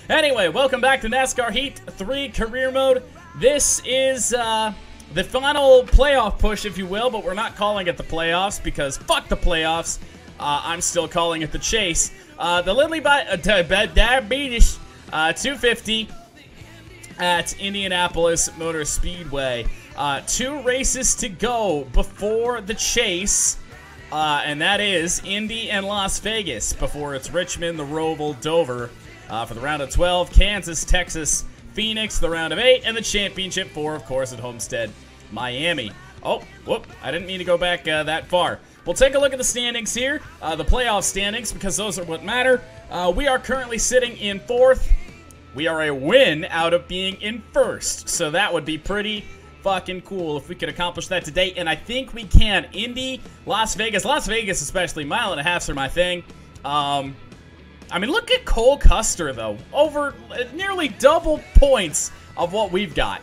Anyway, welcome back to NASCAR Heat 3 Career Mode. This is the final playoff push, if you will, but we're not calling it the playoffs because fuck the playoffs. I'm still calling it the chase. The Lindley Diabetes 250 at Indianapolis Motor Speedway. 2 races to go before the chase, and that is Indy and Las Vegas before it's Richmond, the Roval, Dover for the round of 12, Kansas, Texas, Phoenix, the round of 8, and the championship 4, of course, at Homestead, Miami. Oh, whoop, I didn't mean to go back that far. We'll take a look at the standings here, the playoff standings, because those are what matter. We are currently sitting in 4th. We are a win out of being in 1st, so that would be pretty fucking cool if we could accomplish that today, and I think we can. Indy, Las Vegas especially, mile and a halfs are my thing. I mean, look at Cole Custer, though. Over nearly double points of what we've got.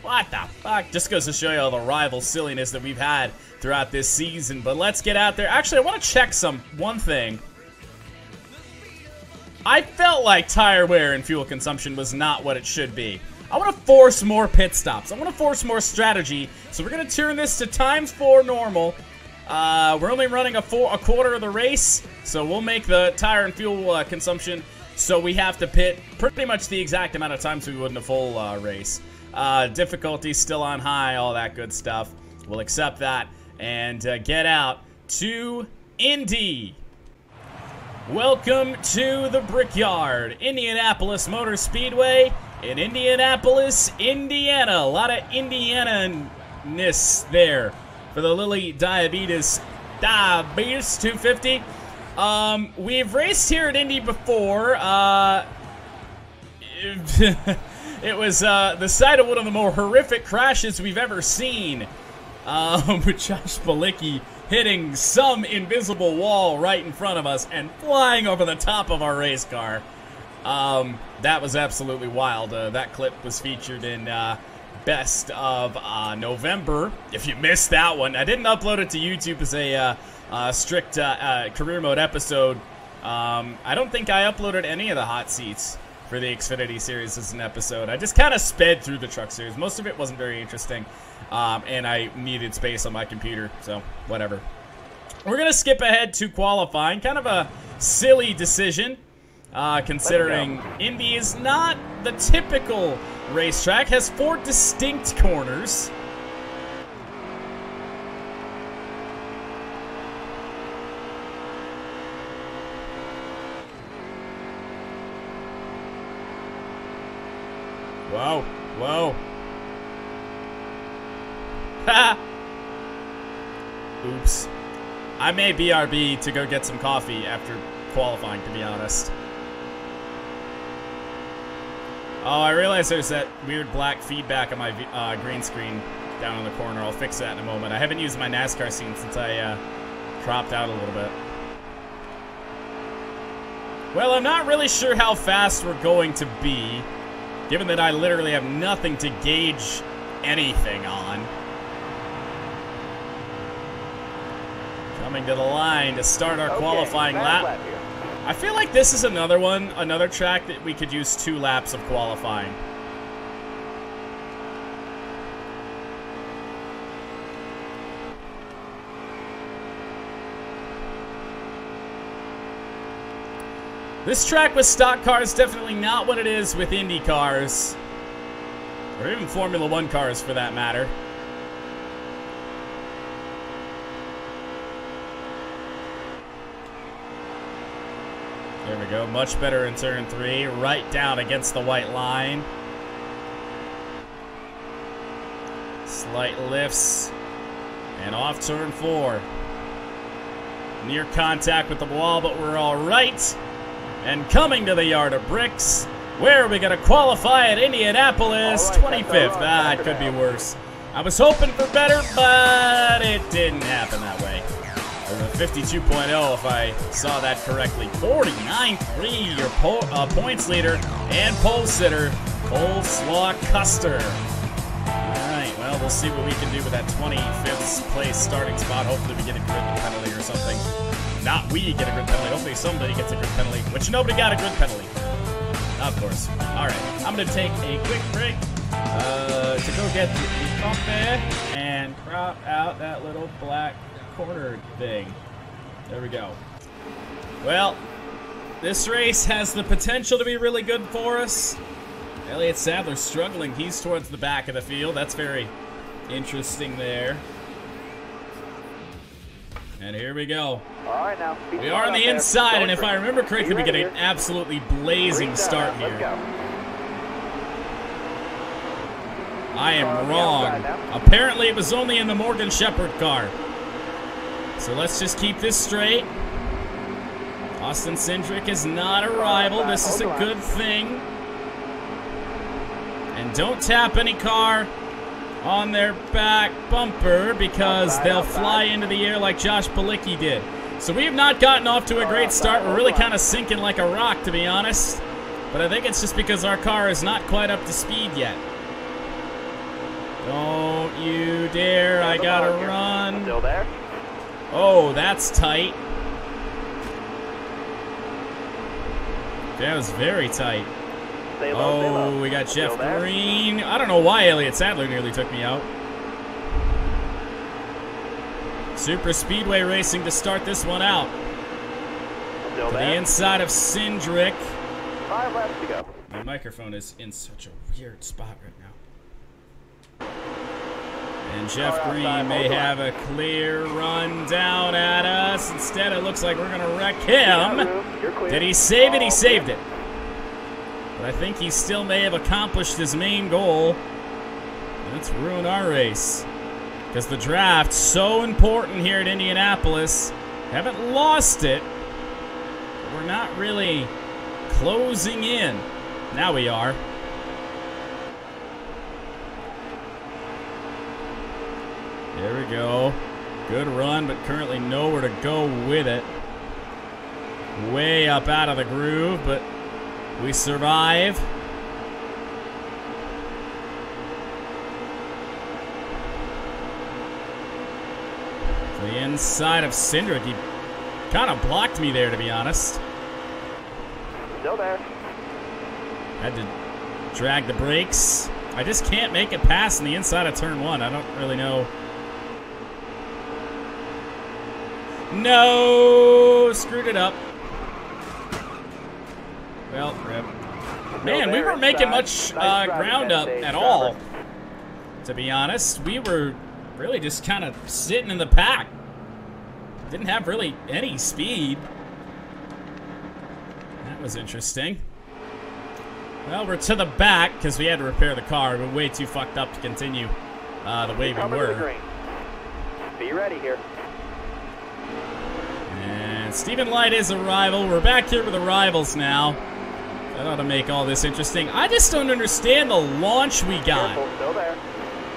What the fuck? Just goes to show you all the rival silliness that we've had throughout this season. But let's get out there. Actually, I want to check one thing. I felt like tire wear and fuel consumption was not what it should be. I want to force more pit stops. I want to force more strategy. So we're going to turn this to ×4 normal. We're only running a quarter of the race, so we'll make the tire and fuel consumption so we have to pit pretty much the exact amount of times we would in a full race. Difficulty still on high, all that good stuff. We'll accept that and get out to Indy. Welcome to the Brickyard, Indianapolis Motor Speedway in Indianapolis, Indiana. A lot of Indiana-ness there for the Lilly Diabetes 250. We've raced here at Indy before. It was the site of one of the more horrific crashes we've ever seen, with Josh Balicki hitting some invisible wall right in front of us and flying over the top of our race car. That was absolutely wild. That clip was featured in Best of November. If you missed that one, I didn't upload it to YouTube as a strict career mode episode. I don't think I uploaded any of the hot seats for the Xfinity series as an episode. I just kind of sped through the truck series. Most of it wasn't very interesting, and I needed space on my computer, so whatever. We're going to skip ahead to qualifying. Kind of a silly decision, considering Indy is not the typical racetrack. Has 4 distinct corners. Whoa, whoa. Ha! Oops. I may BRB to go get some coffee after qualifying, to be honest. Oh, I realize there's that weird black feedback on my green screen down in the corner. I'll fix that in a moment. I haven't used my NASCAR scene since I cropped out a little bit. Well, I'm not really sure how fast we're going to be, given that I literally have nothing to gauge anything on. Coming to the line to start our qualifying lap. I feel like this is another track that we could use 2 laps of qualifying. This track with stock cars definitely not what it is with Indy cars, or even Formula 1 cars for that matter. There we go, much better in turn 3, right down against the white line. Slight lifts, and off turn 4. Near contact with the wall, but we're all right. And coming to the yard of bricks, where are we going to qualify at Indianapolis? 25th. Ah, it could be worse. I was hoping for better, but it didn't happen that way. A 52.0 if I saw that correctly. 49.3, your points leader and pole sitter, Cole Slaw Custer. Alright, well, we'll see what we can do with that 25th place starting spot. Hopefully we get a grid penalty or something. Not we get a grid penalty. Hopefully somebody gets a grid penalty, which nobody got a grid penalty. Of course. All right. I'm going to take a quick break to go get the coffee and crop out that little black corner thing. There we go. Well, this race has the potential to be really good for us. Elliott Sadler's struggling. He's towards the back of the field. That's very interesting there. And here we go. All right, now. We are on the inside, and if I remember correctly, we get an absolutely blazing start here. I am wrong. Apparently, it was only in the Morgan Shepherd car. So let's just keep this straight. Austin Cindric is not a rival. This is a good thing. And don't tap any car on their back bumper because they'll fly into the air like Josh Bilicki did. So we have not gotten off to a great start. We're really kind of sinking like a rock, to be honest. But I think it's just because our car is not quite up to speed yet. Don't you dare. I gotta run. Still there? Oh, that's tight. That was very tight. Oh, we got Jeff Green. I don't know why Elliott Sadler nearly took me out. Super Speedway Racing to start this one out. To the inside of Cindric. 5 laps to go. My microphone is in such a weird spot right now. And Jeff Green may have a clear run down at us. Instead, it looks like we're going to wreck him. Did he save it? He saved it. But I think he still may have accomplished his main goal. Let's ruin our race. Because the draft's so important here at Indianapolis. Haven't lost it. But we're not really closing in. Now we are. There we go. Good run, but currently nowhere to go with it. Way up out of the groove, but we survive. To the inside of Cindric. He kind of blocked me there, to be honest. Still there. Had to drag the brakes. I just can't make it past on the inside of turn 1. I don't really know. No! Screwed it up. Well, rip. Man, we weren't making much ground up at all, to be honest. We were really just kind of sitting in the pack. Didn't have really any speed. That was interesting. Well, we're to the back because we had to repair the car. We're way too fucked up to continue the way we were. Be ready here. And Stephen Light is a rival. We're back here with the rivals now. That ought to make all this interesting. I just don't understand the launch we got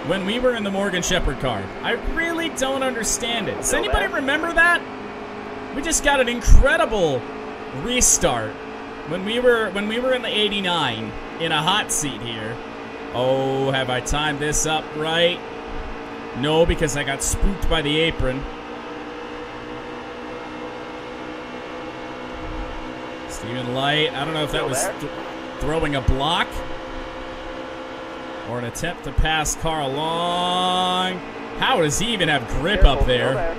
when we were in the Morgan Shepherd car. I really don't understand it. Does anybody remember that? We just got an incredible restart when we were in the 89 in a hot seat here. Oh, have I timed this up right? No, because I got spooked by the apron. Stephen Light, I don't know if that was throwing a block or an attempt to pass car along. How does he even have grip up there?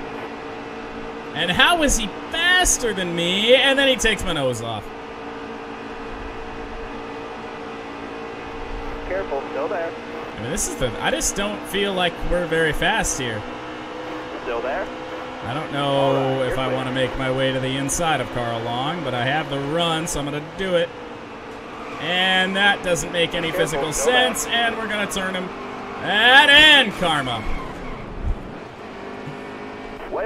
And how is he faster than me? And then he takes my nose off. Careful, still there. I mean, I just don't feel like we're very fast here. Still there. I don't know if I want to make my way to the inside of Carl Long, but I have the run, so I'm going to do it. And that doesn't make any physical sense, and we're going to turn him at end karma.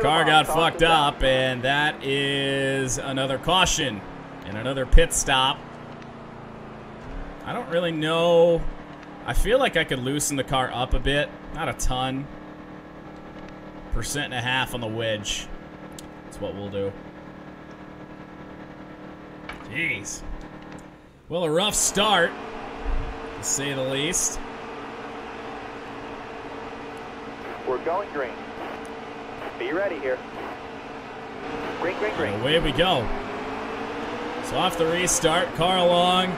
Car got fucked up, and that is another caution and another pit stop. I don't really know. I feel like I could loosen the car up a bit, not a ton. 1.5% on the wedge. That's what we'll do. Jeez. Well, a rough start, to say the least. We're going green. Be ready here. Green, green, green. And away we go. So off the restart, Carl Long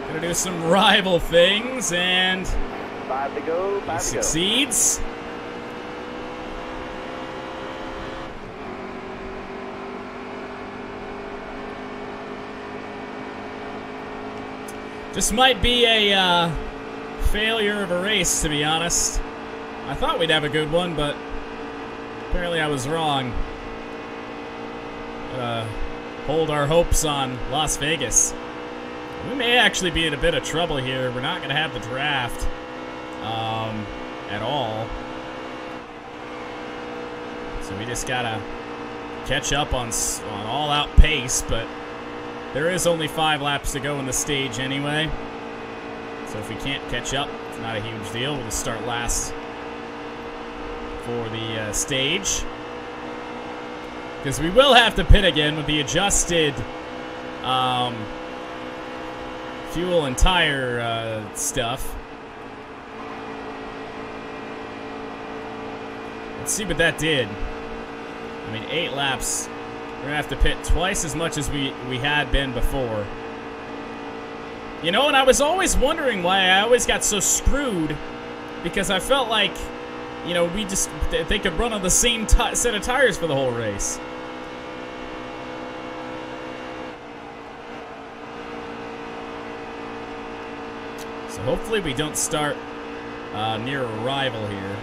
Gonna do some rival things, and 5 to go, 5 to go. succeeds. This might be a failure of a race, to be honest. I thought we'd have a good one, but apparently I was wrong. Hold our hopes on Las Vegas. We may actually be in a bit of trouble here. We're not going to have the draft at all. So we just got to catch up on all-out pace, but there is only 5 laps to go in the stage anyway. So if we can't catch up, it's not a huge deal. We'll just start last for the stage. Because we will have to pit again with the adjusted fuel and tire stuff. Let's see what that did. I mean, 8 laps. We're going to have to pit twice as much as we had been before. You know, and I was always wondering why I always got so screwed. Because I felt like, you know, they could run on the same set of tires for the whole race. So hopefully we don't start near a rival here.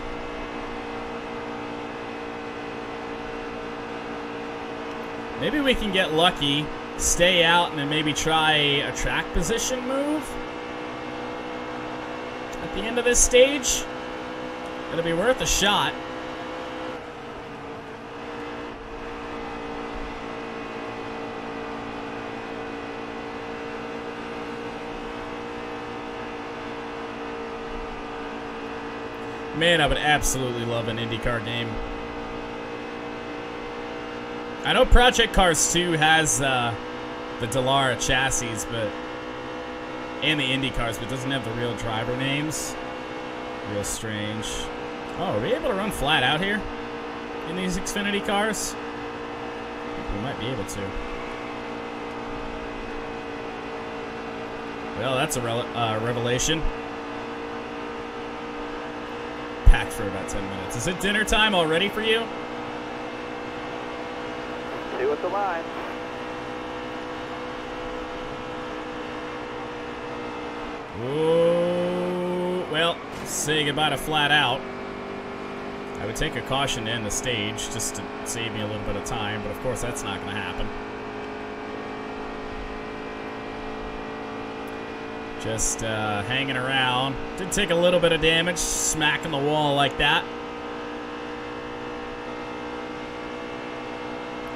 Maybe we can get lucky, stay out, and then maybe try a track position move at the end of this stage. It'll be worth a shot. Man, I would absolutely love an IndyCar game. I know Project Cars 2 has the Dallara chassis, and the Indy cars, but doesn't have the real driver names. Real strange. Oh, are we able to run flat out here in these Xfinity cars? I think we might be able to. Well, that's a revelation. Packed for about 10 minutes. Is it dinner time already for you? 2 at the line. Ooh, well, say goodbye to flat out. I would take a caution to end the stage just to save me a little bit of time, but of course that's not going to happen. Just hanging around. Did take a little bit of damage, smacking the wall like that.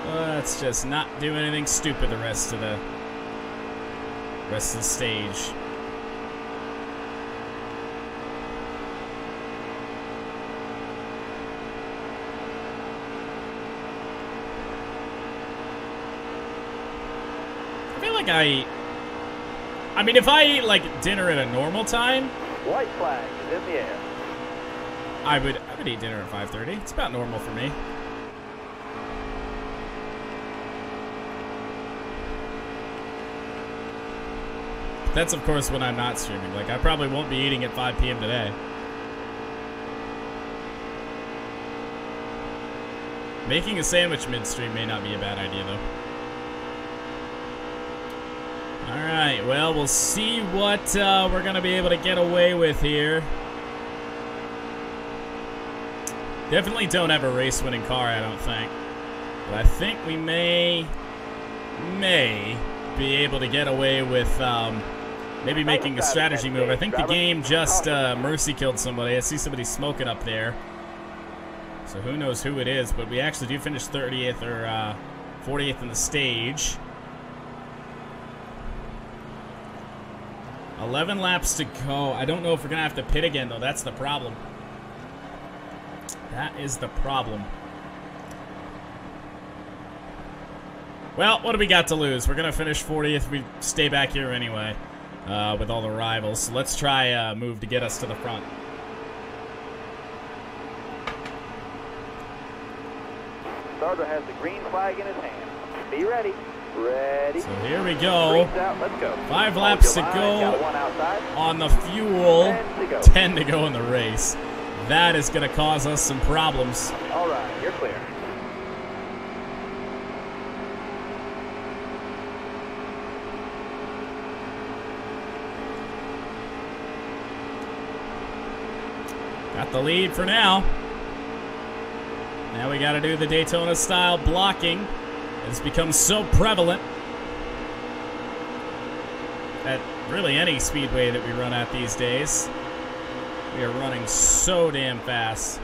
Let's just not do anything stupid the rest of the stage. I feel like I mean, if I eat like dinner at a normal time, White flag is in the air. I would eat dinner at 5:30. It's about normal for me. That's, of course, when I'm not streaming. Like, I probably won't be eating at 5 p.m. today. Making a sandwich midstream may not be a bad idea, though. Alright, well, we'll see what we're going to be able to get away with here. Definitely don't have a race-winning car, I don't think. But I think we may be able to get away with maybe making a strategy move. I think the game just mercy killed somebody. I see somebody smoking up there. So who knows who it is, but we actually do finish 30th or 40th in the stage. 11 laps to go. I don't know if we're going to have to pit again, though. That's the problem. That is the problem. Well, what do we got to lose? We're going to finish 40th. We stay back here anyway with all the rivals. So let's try a move to get us to the front. Starter has the green flag in his hand. Be ready. Ready. So here we go. Green's out. Let's go. 5 laps to Hold your go line. Got one outside. on the fuel. 10 to go. 10 to go in the race. That is going to cause us some problems. All right, you're clear. Got the lead for now. Now we got to do the Daytona style blocking. It's become so prevalent at really any speedway that we run at these days. We are running so damn fast.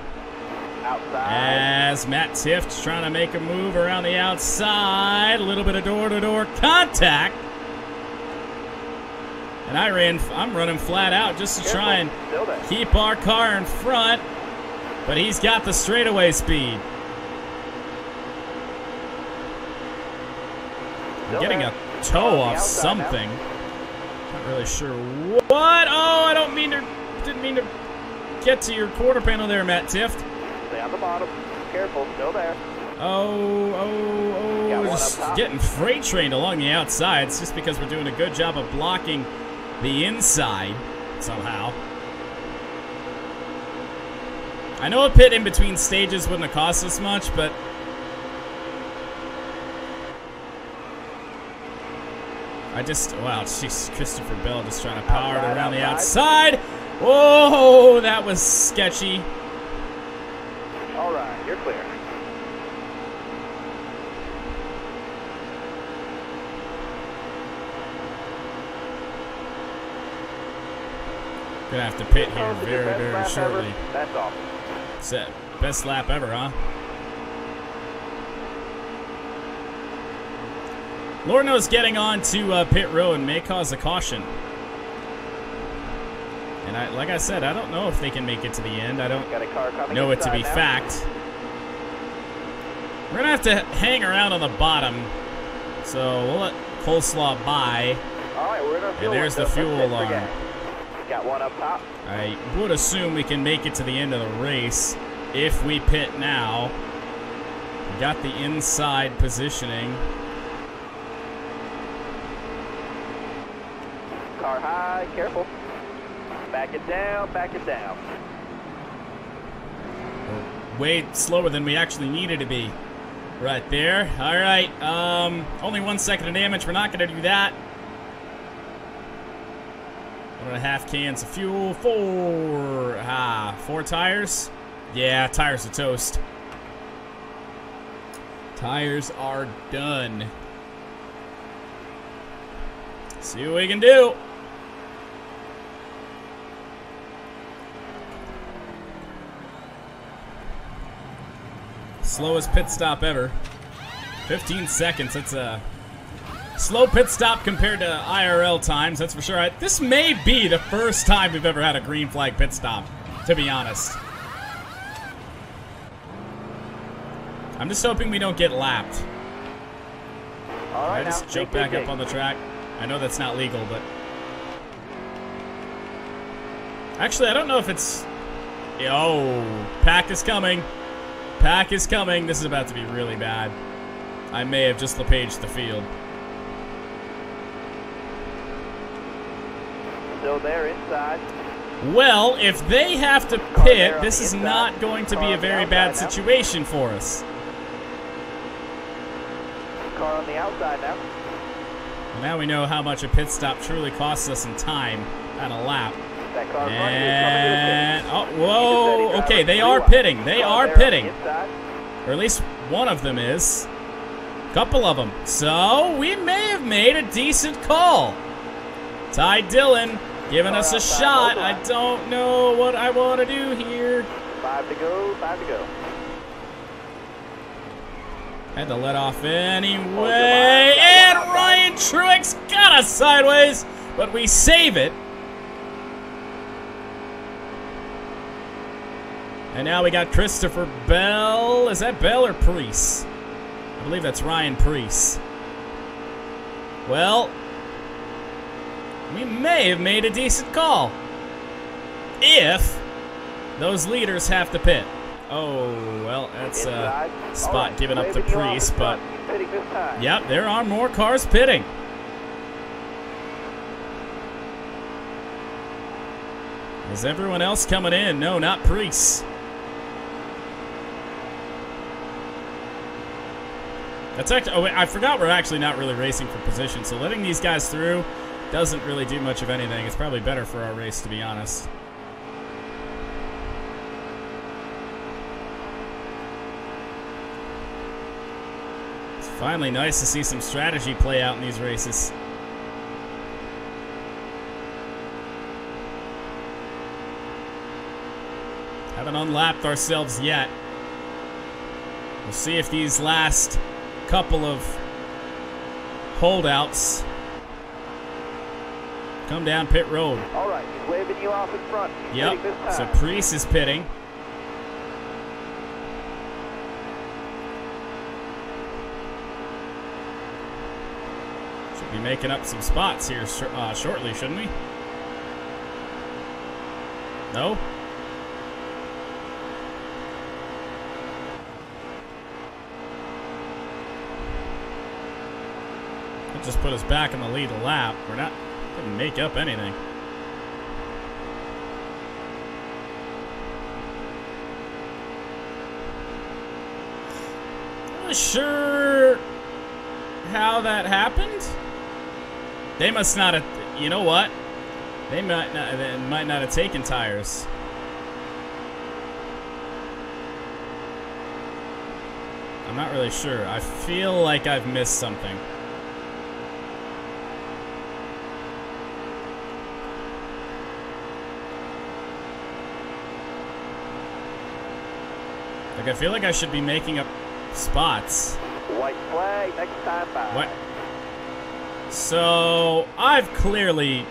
Outside. As Matt Tift's trying to make a move around the outside. A little bit of door-to-door contact. And I'm running flat out just to try and keep our car in front. But he's got the straightaway speed. I'm getting a toe off something. Not really sure what. Oh, I didn't mean to get to your quarter panel there, Matt Tift. Stay on the bottom. Careful, still there. Oh, just getting freight trained along the outside. It's just because we're doing a good job of blocking the inside somehow. I know a pit in between stages wouldn't have cost us much, but wow, jeez, Christopher Bell just trying to power it around the outside. Whoa, that was sketchy. All right, you're clear. Gonna have to pit here very, very shortly. That's all. Set. Best lap ever, huh? Lord knows getting on to pit road may cause a caution. And like I said, I don't know if they can make it to the end. I don't know it to be fact. We're going to have to hang around on the bottom. So we'll let Coleslaw by. All right, we're in our fuel. And there's the fuel alarm. Got one up top. I would assume we can make it to the end of the race if we pit now. We got the inside positioning. Car high, careful. Back it down, back it down. We're way slower than we actually needed to be. Right there. All right. Only 1 second of damage. We're not going to do that. 1.5 cans of fuel. 4 tires. Yeah, tires are toast. Tires are done. See what we can do. Slowest pit stop ever. 15 seconds. That's a slow pit stop compared to IRL times, that's for sure. This may be the first time we've ever had a green flag pit stop, to be honest. I'm just hoping we don't get lapped. All right, I just jump back up on the track. I know that's not legal, but actually, I don't know if it's. Oh, pack is coming. Pack is coming. This is about to be really bad. I may have just LePaged the field. Still there inside. Well, if they have to pit, this is not going to be a very bad situation for us. Car on the outside now. Now we know how much a pit stop truly costs us in time at a lap. That car And oh, whoa! Okay, they are pitting. They are pitting, or at least one of them is. A couple of them. So we may have made a decent call. Ty Dillon giving us a shot. I don't know what I want to do here. 5 to go. 5 to go. Had to let off anyway. And Ryan Truex got us sideways, but we save it. And now we got Christopher Bell. Is that Bell or Preece? I believe that's Ryan Preece. Well, we may have made a decent call if those leaders have to pit. Oh, well, that's a spot given up to Preece, but pitting this time. Yep, there are more cars pitting. Is everyone else coming in? No, not Priest. That's actually, oh wait, I forgot we're actually not really racing for position, so letting these guys through doesn't really do much of anything. It's probably better for our race, to be honest. It's finally nice to see some strategy play out in these races. Haven't unlapped ourselves yet. We'll see if these last couple of holdouts come down pit road. All right, he's waving you off in front. He's Yep, this so time. Priest is pitting. Should be making up some spots here shortly, shouldn't we? No? That just put us back in the lead a lap. Didn't make up anything. Not sure how that happened. They must not have, you know what? They might not have taken tires. I'm not really sure. I feel like I've missed something. Like, I feel like I should be making up spots. White flag, next time by. What? So, I've clearly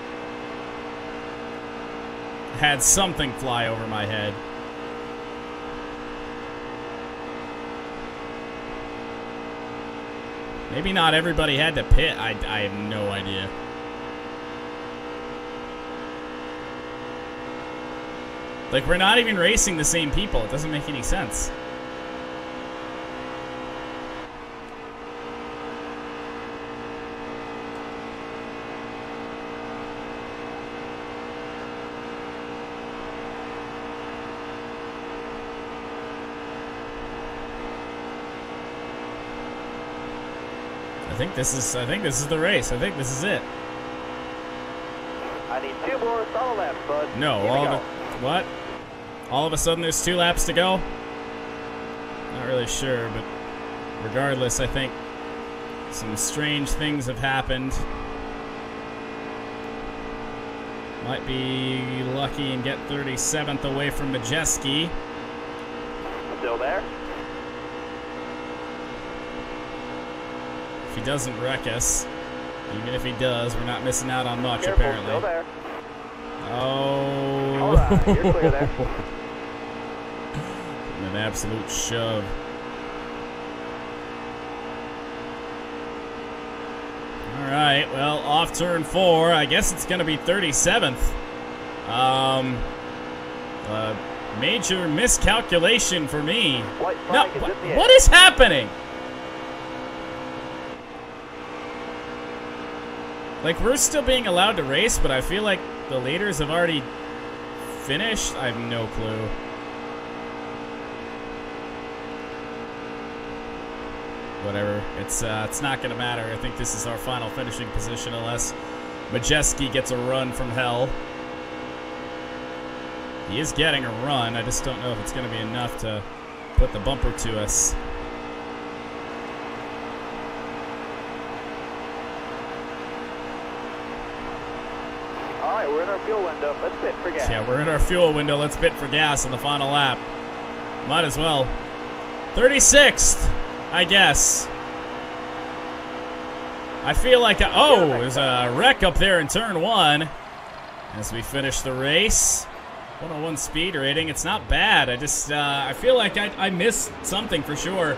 had something fly over my head. Maybe not everybody had to pit. I have no idea. Like, we're not even racing the same people. It doesn't make any sense. I think this is the race. I think this is it. I need 2 more solid laps, bud. No, what? All of a sudden there's 2 laps to go? Not really sure, but regardless, I think some strange things have happened. Might be lucky and get 37th away from Majeski. Still there? If he doesn't wreck us, even if he does, we're not missing out on much, Careful, apparently. still there. Oh. All right, you're clear there. An absolute shove. All right, well, off turn 4. I guess it's going to be 37th. Major miscalculation for me. White No, flag is in the air. what is happening? Like, we're still being allowed to race, but I feel like the leaders have already finished. I have no clue. Whatever. It's not gonna matter. I think this is our final finishing position unless Majeski gets a run from hell. He is getting a run. I just don't know if it's gonna be enough to put the bumper to us. All right, we're in our fuel window. Let's pit for gas. Yeah, we're in our fuel window. Let's pit for gas on the final lap. Might as well. 36th, I guess. I feel like, there's a wreck up there in turn 1 as we finish the race. 101 speed rating. It's not bad. I feel like I missed something for sure.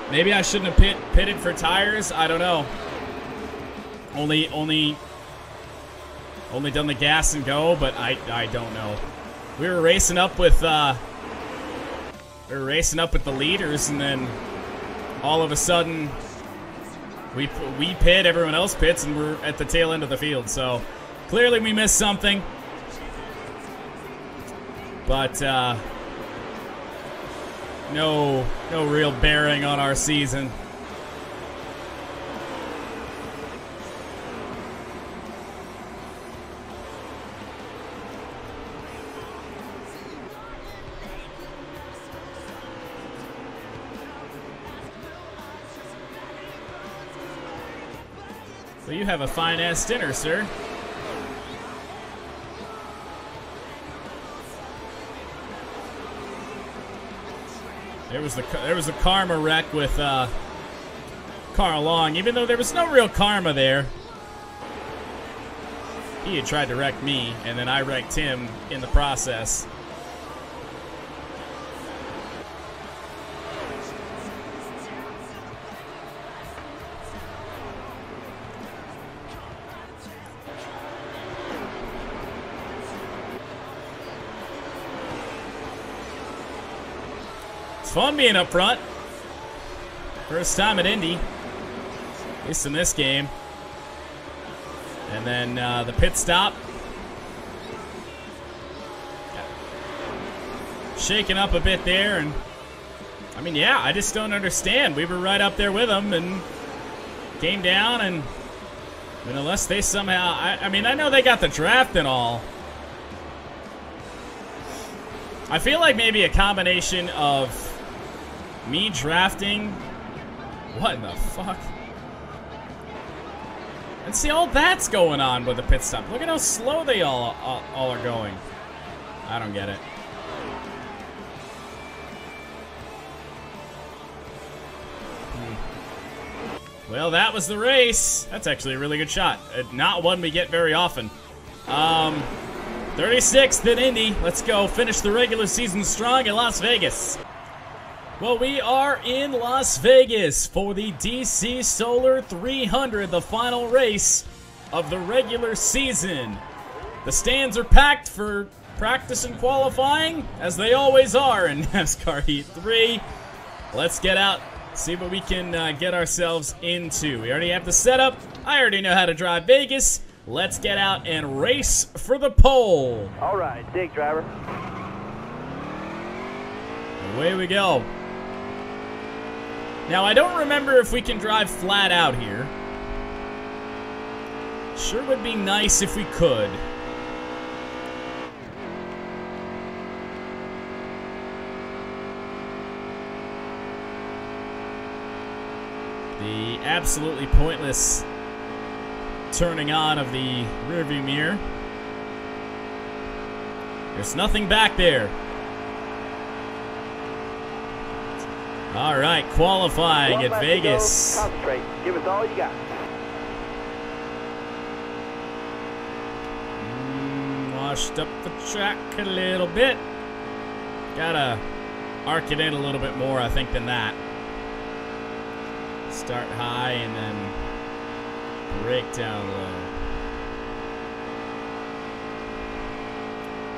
Maybe I shouldn't have pitted for tires. I don't know. Only done the gas and go, but I don't know. We were racing up with the leaders, and then all of a sudden We pit, everyone else pits, and we're at the tail end of the field. So clearly we missed something. But no real bearing on our season. Well, you have a fine-ass dinner, sir. There was a karma wreck with Carl Long, even though there was no real karma there. He had tried to wreck me, and then I wrecked him in the process. It's fun being up front. First time at Indy, at least in this game. And then the pit stop. Shaking up a bit there, and I mean, yeah, I just don't understand. We were right up there with them and came down, and I mean, unless they somehow, I mean, I know they got the draft and all. I feel like maybe a combination of me drafting. What in the fuck? And see, all that's going on with the pit stop. Look at how slow they all are going. I don't get it. Well, that was the race. That's actually a really good shot. Not one we get very often. 36th in Indy. Let's go finish the regular season strong in Las Vegas. Well, we are in Las Vegas for the DC Solar 300, the final race of the regular season. The stands are packed for practice and qualifying, as they always are in NASCAR Heat 3. Let's get out, see what we can get ourselves into. We already have the setup. I already know how to drive Vegas. Let's get out and race for the pole. All right, dig, driver. Away we go. Now, I don't remember if we can drive flat out here. Sure would be nice if we could. The absolutely pointless turning on of the rearview mirror. There's nothing back there. All right, qualifying at Vegas. Concentrate. Give us all you got. Washed up the track a little bit. Gotta arc it in a little bit more, I think, than that. Start high and then break down low.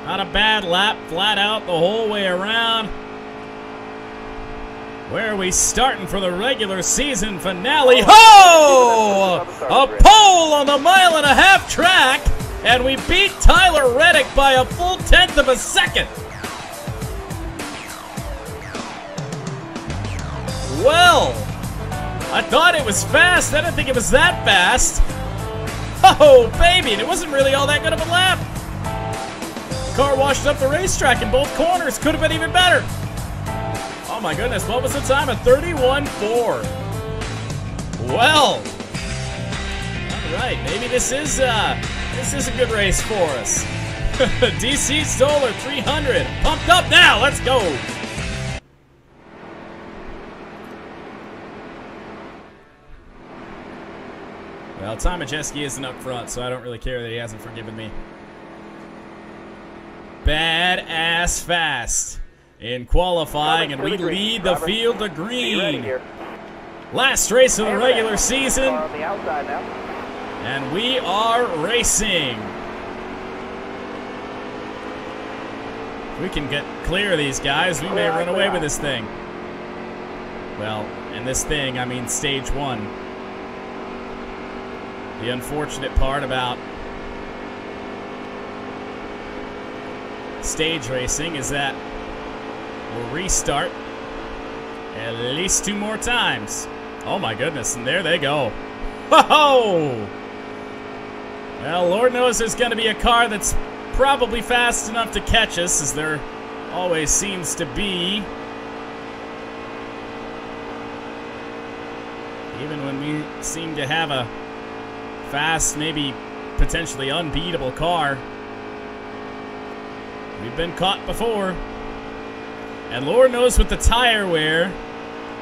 Not a bad lap, flat out the whole way around. Where are we starting for the regular season finale? Ho! A pole on the 1.5-mile track, and we beat Tyler Reddick by a full 1/10 of a second. Well, I thought it was fast. I didn't think it was that fast. Oh, baby, and it wasn't really all that good of a lap. Car washed up the racetrack in both corners. Could have been even better. Oh my goodness, what was the time? A 31.4. Well, all right, maybe this is a good race for us. DC Solar 300, pumped up now. Let's go. Well, Tom Majeski isn't up front, so I don't really care that he hasn't forgiven me. Badass fast in qualifying, and we lead the field to green. Last race of the regular season, on the outside now. and we are racing. If we can get clear of these guys, we may run away with this thing. Well, and this thing, I mean stage one. The unfortunate part about stage racing is that we'll restart at least 2 more times. Oh my goodness, and there they go. Ho-ho! Well, Lord knows there's going to be a car that's probably fast enough to catch us, as there always seems to be. Even when we seem to have a fast, maybe potentially unbeatable car, we've been caught before. And Lord knows with the tire wear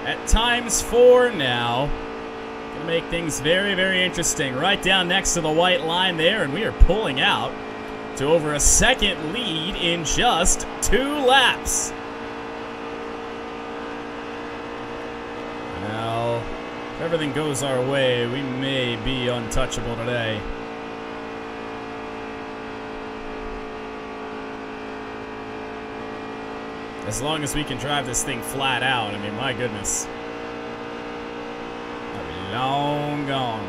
at ×4 now, gonna make things very, very interesting. Right down next to the white line there, and we are pulling out to over a second lead in just 2 laps. Now, if everything goes our way, we may be untouchable today. As long as we can drive this thing flat out, I mean, my goodness. I'll be long gone.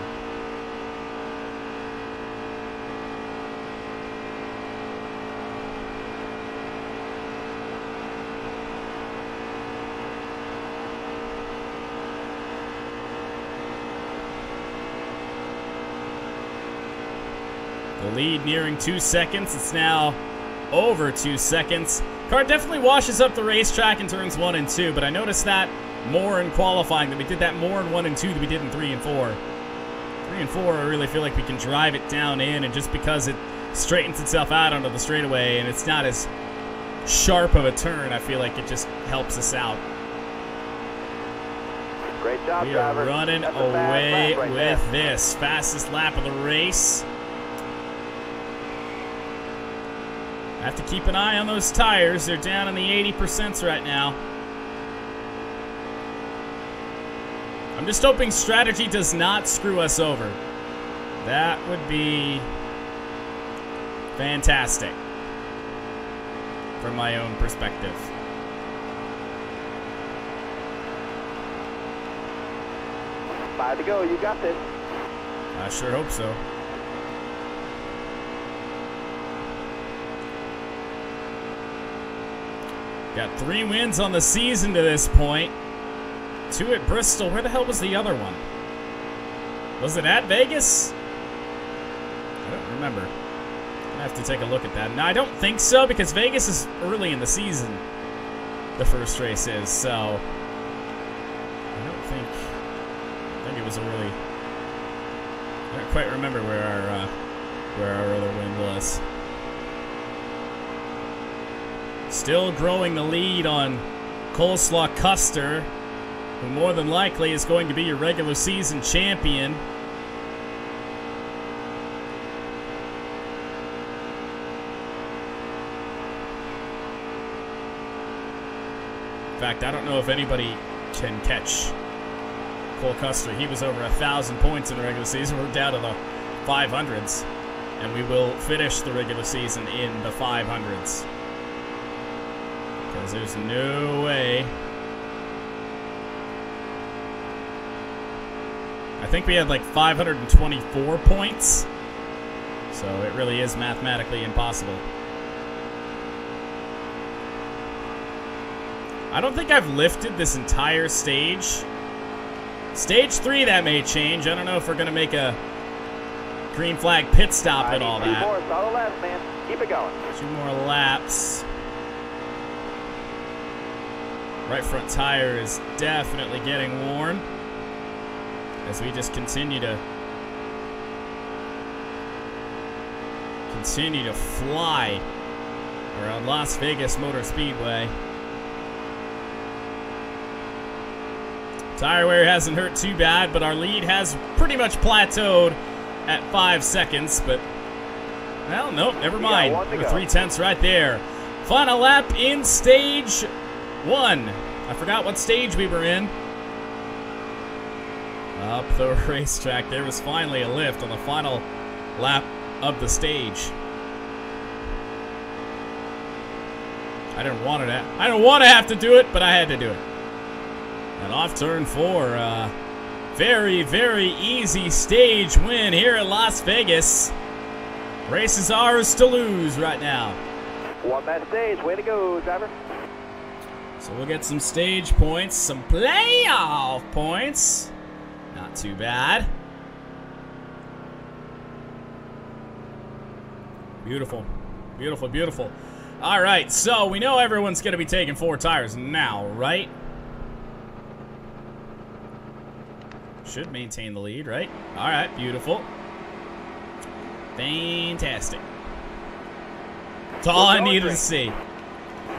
The lead nearing 2 seconds. It's now over 2 seconds. Car definitely washes up the racetrack in turns 1 and 2, but I noticed that more in qualifying, that we did that more in 1 and 2 than we did in 3 and 4. 3 and 4, I really feel like we can drive it down in, and just because it straightens itself out onto the straightaway and it's not as sharp of a turn, I feel like it just helps us out. Great job, we are driver. running That's away right with there. this. Fastest lap of the race. I have to keep an eye on those tires. They're down in the 80% right now. I'm just hoping strategy does not screw us over. That would be fantastic from my own perspective. Five to go. You got this. I sure hope so. Got 3 wins on the season to this point. 2 at Bristol. Where the hell was the other one? Was it at Vegas? I don't remember. I have to take a look at that. No, I don't think so, because Vegas is early in the season. The first race is, so I don't think it was a really. I don't quite remember where our other win was. Still growing the lead on Coleslaw Custer, who more than likely is going to be your regular season champion. In fact, I don't know if anybody can catch Cole Custer. He was over 1,000 points in the regular season. We're down to the 500s, and we will finish the regular season in the 500s. Because there's no way. I think we had like 524 points. So it really is mathematically impossible. I don't think I've lifted this entire stage. Stage 3, that may change. I don't know if we're going to make a green flag pit stop and all that. 2 more solid laps, man. Keep it going. 2 more laps. Right front tire is definitely getting worn as we just continue to fly around Las Vegas Motor Speedway. Tire wear hasn't hurt too bad, but our lead has pretty much plateaued at 5 seconds. But, well, nope, never mind. We're 3/10 right there. Final lap in stage 1. I forgot what stage we were in. Up the racetrack, there was finally a lift on the final lap of the stage. I didn't want to have to do it, but I had to do it. And off turn 4, Very, very easy stage win here at Las Vegas. Race is ours to lose right now. Won that stage. Way to go, driver. So we'll get some stage points, some playoff points. Not too bad. Beautiful. Beautiful, beautiful. All right, so we know everyone's going to be taking 4 tires now, right? Should maintain the lead, right? All right, beautiful. Fantastic. That's all I needed to see.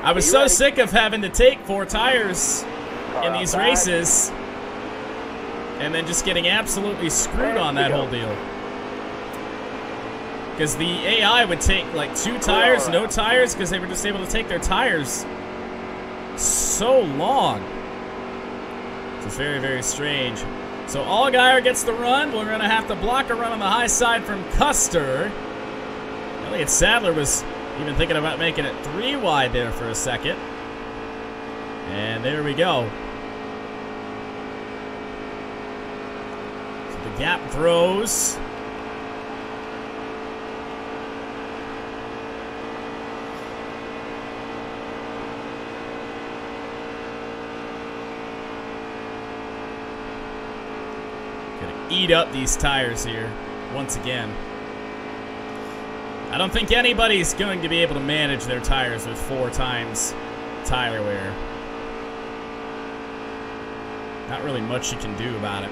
I was so sick of having to take 4 tires in these races and then just getting absolutely screwed on that whole deal. Because the AI would take like 2 tires, no tires, because they were just able to take their tires so long. It's very, very strange. So Allgaier gets the run. We're going to have to block a run on the high side from Custer. Elliott Sadler was even thinking about making it 3 wide there for a second. And there we go. So the gap grows. Eat up these tires here once again. I don't think anybody's going to be able to manage their tires with 4 times tire wear. Not really much you can do about it.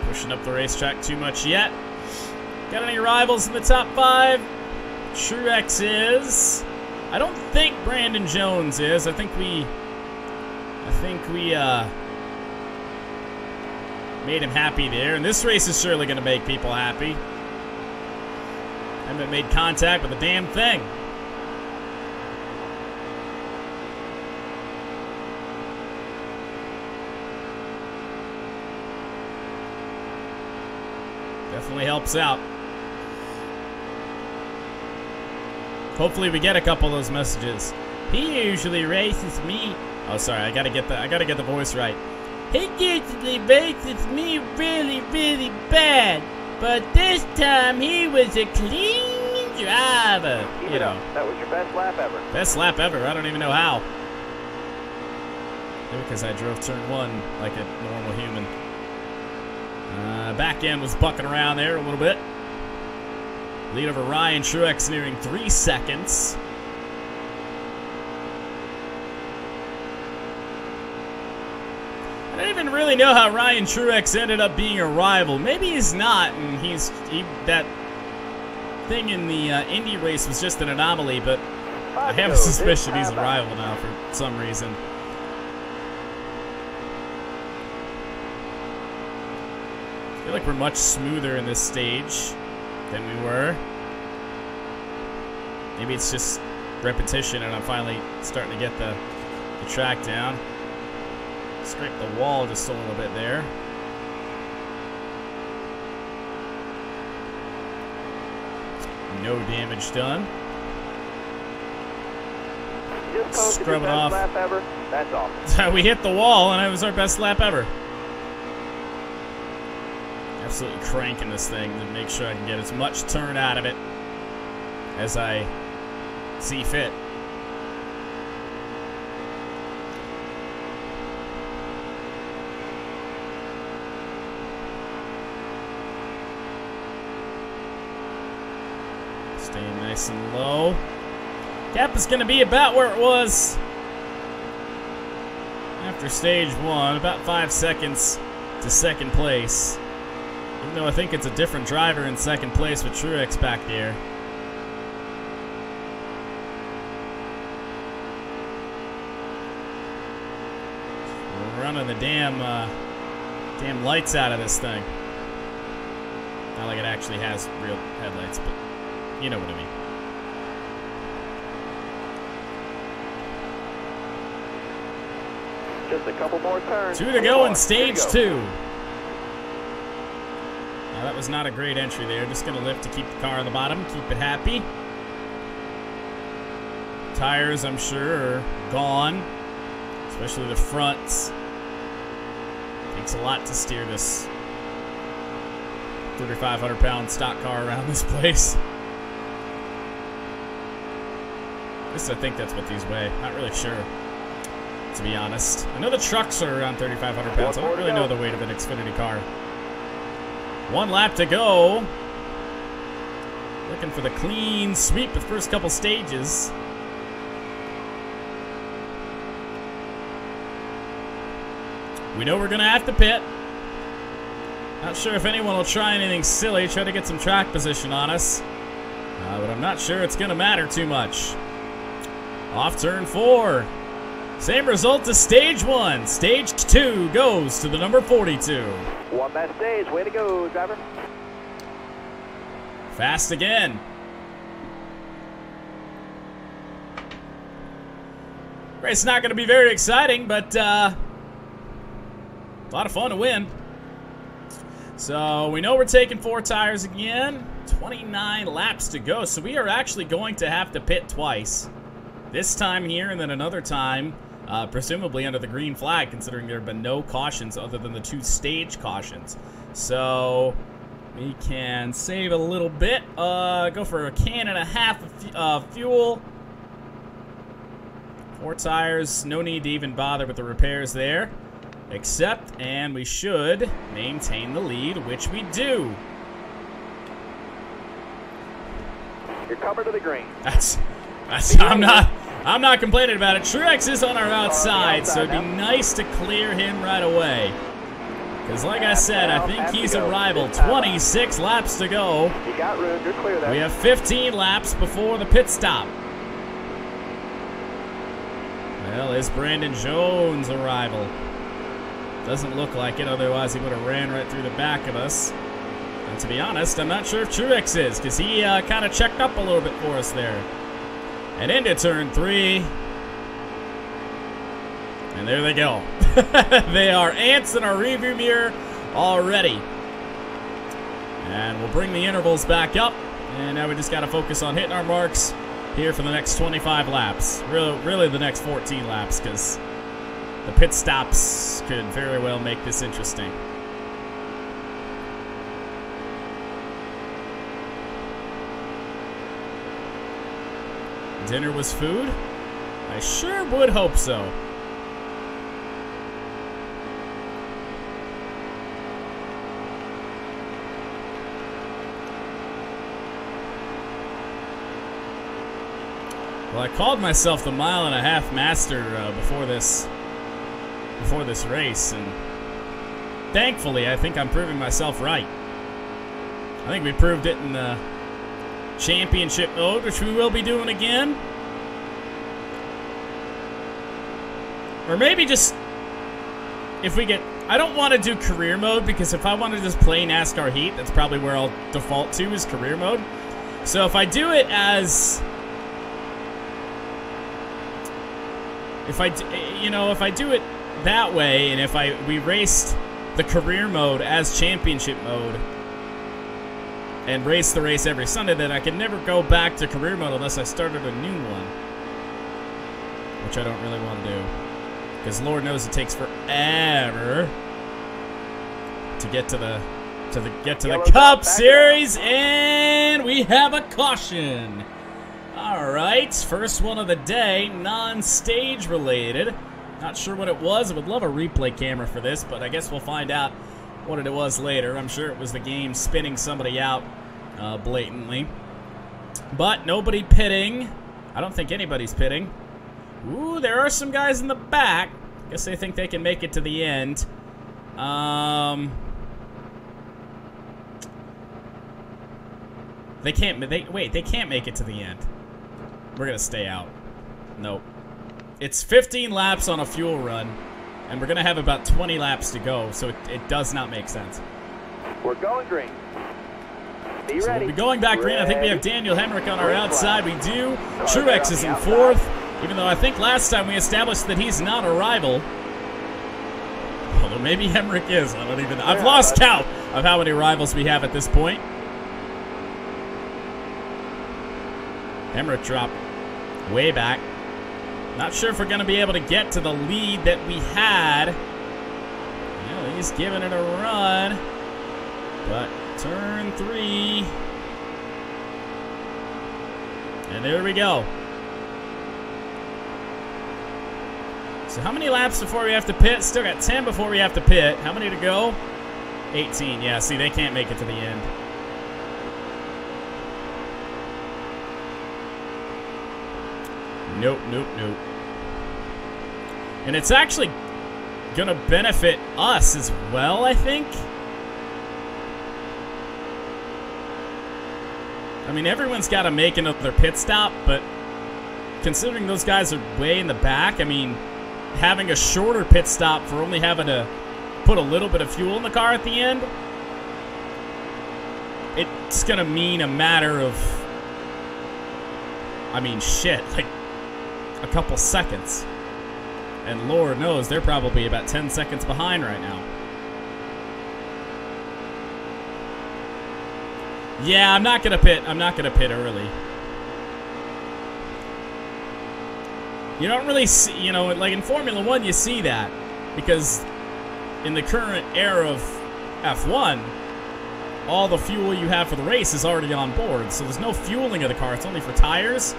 Pushing up the racetrack too much yet. Got any rivals in the top 5? Truex is. I don't think Brandon Jones is. I think we made him happy there. And this race is surely going to make people happy. Haven't made contact with a damn thing. Definitely helps out. Hopefully we get a couple of those messages. He usually races me. Oh, sorry, I gotta get the voice right. He usually races me really, really bad, but this time he was a clean driver. You know, that was your best lap ever. Best lap ever. I don't even know how. Maybe because I drove turn 1 like a normal human. Back end was bucking around there a little bit. Lead over Ryan Truex nearing 3 seconds. I don't even really know how Ryan Truex ended up being a rival. Maybe he's not, and that thing in the Indy race was just an anomaly, but I have a suspicion he's a rival now for some reason. I feel like we're much smoother in this stage than we were. Maybe it's just repetition and I'm finally starting to get the track down. Scrape the wall just a little bit there. No damage done. Scrub it off. Lap ever. That's awesome. We hit the wall and it was our best lap ever. Absolutely cranking this thing to make sure I can get as much turn out of it as I see fit. Staying nice and low. Gap is going to be about where it was after stage 1, about 5 seconds to second place. Even though I think it's a different driver in second place with Truex back there. We're running the damn lights out of this thing. Not like it actually has real headlights, but you know what I mean. Just a couple more turns. 2 to go in stage 2. Now, that was not a great entry there. Just going to lift to keep the car on the bottom, keep it happy. Tires, I'm sure, are gone, especially the fronts. Takes a lot to steer this 3,500-pound stock car around this place. At least I think that's what these weigh. Not really sure, to be honest. I know the trucks are around 3,500 pounds. I don't really know the weight of an Xfinity car. 1 lap to go. Looking for the clean sweep the first couple stages. We know we're going to have to pit. Not sure if anyone will try anything silly, try to get some track position on us. But I'm not sure it's going to matter too much. Off turn 4. Same result as stage 1. Stage 2 goes to the number 42. Won that stage. Way to go, driver. Fast again. Race not going to be very exciting, but a lot of fun to win. So we know we're taking 4 tires again. 29 laps to go. So we are actually going to have to pit twice. This time here and then another time, presumably under the green flag, considering there have been no cautions other than the 2 stage cautions. So we can save a little bit. Go for a can and a half of fuel. 4 tires. No need to even bother with the repairs there. Except, and we should maintain the lead, which we do. You're covered to the green. I'm not complaining about it. Truex is on our outside, so it'd be nice to clear him right away. Because like I said, I think he's a rival. 26 laps to go. You got room. You're clear there. We have 15 laps before the pit stop. Well, is Brandon Jones a rival? Doesn't look like it, otherwise he would have ran right through the back of us. And to be honest, I'm not sure if Truex is, because he kind of checked up a little bit for us there. And into turn 3. And there they go. They are ants in our rearview mirror already. And we'll bring the intervals back up. And now we just got to focus on hitting our marks here for the next 25 laps. Really the next 14 laps, because the pit stops could very well make this interesting. Dinner was food? I sure would hope so. Well, I called myself the mile-and-a-half master before this race, and thankfully, I think I'm proving myself right. I think we proved it in the championship mode, which we will be doing again. Or maybe just, if we get, I don't want to do career mode, because if I want to just play NASCAR Heat, that's probably where I'll default to, is career mode. So if I do it as, if I do it that way, and if we raced the career mode as championship mode and race the race every Sunday, then I can never go back to career mode unless I started a new one, which I don't really want to do, because Lord knows it takes forever to get to the Cup Series, and we have a caution. All right, first one of the day, non-stage related. Not sure what it was. I would love a replay camera for this, but I guess we'll find out what it was later. I'm sure it was the game spinning somebody out blatantly. But nobody pitting. I don't think anybody's pitting. Ooh, there are some guys in the back. Guess they think they can make it to the end. They can't. They can't make it to the end. We're gonna stay out. Nope. It's 15 laps on a fuel run, and we're going to have about 20 laps to go, so it does not make sense. We're going green. Be so ready. We'll be going back green. I think we have Daniel Hemrick on our outside. We do. Truex is in 4th, even though I think last time we established that he's not a rival. maybe Hemrick is. I don't even. I've lost count of how many rivals we have at this point. Hemrick dropped way back. Not sure if we're going to be able to get to the lead that we had. Well, he's giving it a run. But turn 3. And there we go. So how many laps before we have to pit? Still got 10 before we have to pit. How many to go? 18. Yeah, see, they can't make it to the end. Nope, nope, nope. And it's actually going to benefit us as well, I think. I mean, everyone's got to make another pit stop, but considering those guys are way in the back, I mean, having a shorter pit stop for only having to put a little bit of fuel in the car at the end, it's going to mean a matter of, I mean, shit, like a couple seconds. And Lord knows they're probably about 10 seconds behind right now. Yeah, I'm not going to pit. I'm not going to pit early. You don't really see, you know, like in Formula 1, you see that. Because in the current era of F1, all the fuel you have for the race is already on board. So there's no fueling of the car. It's only for tires.